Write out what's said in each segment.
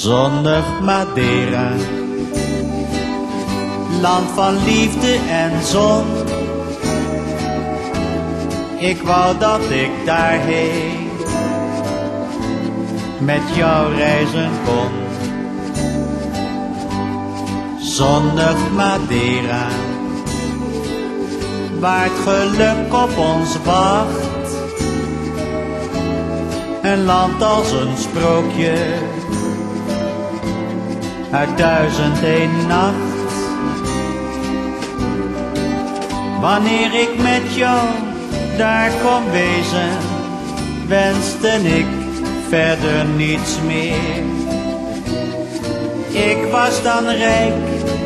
zonnig Madeira. Land van liefde en zon. Ik wou dat ik daarheen met jou reizen kon. Zonnig Madeira, waar het geluk op ons wacht. Een land als een sprookje uit 1001 nacht. Wanneer ik met jou daar kon wezen, wenste ik verder niets meer. Ik was dan rijk,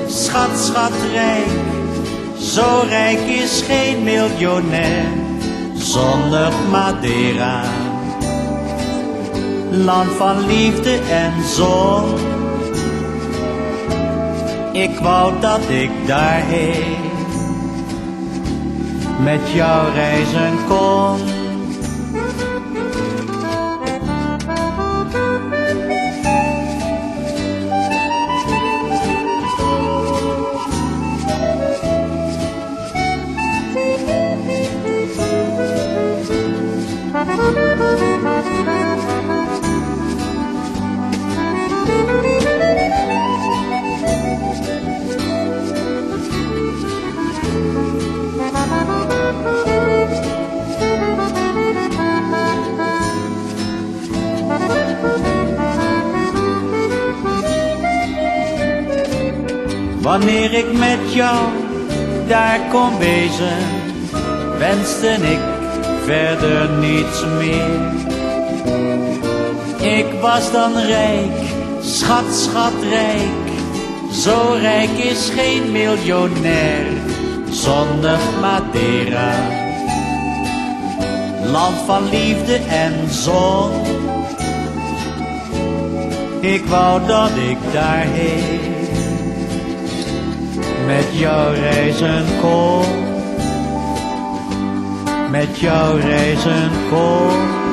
schat, schatrijk. Zo rijk is geen miljonair. Zonnig Madeira, land van liefde en zon. Ik wou dat ik daarheen met jou reizen kon. Wanneer ik met jou daar kon wezen, wenste ik verder niets meer. Ik was dan rijk, schat, schatrijk. Zo rijk is geen miljonair. Zonnig Madeira, land van liefde en zon. Ik wou dat ik daarheen met jou reizen kon, met jou reizen kon.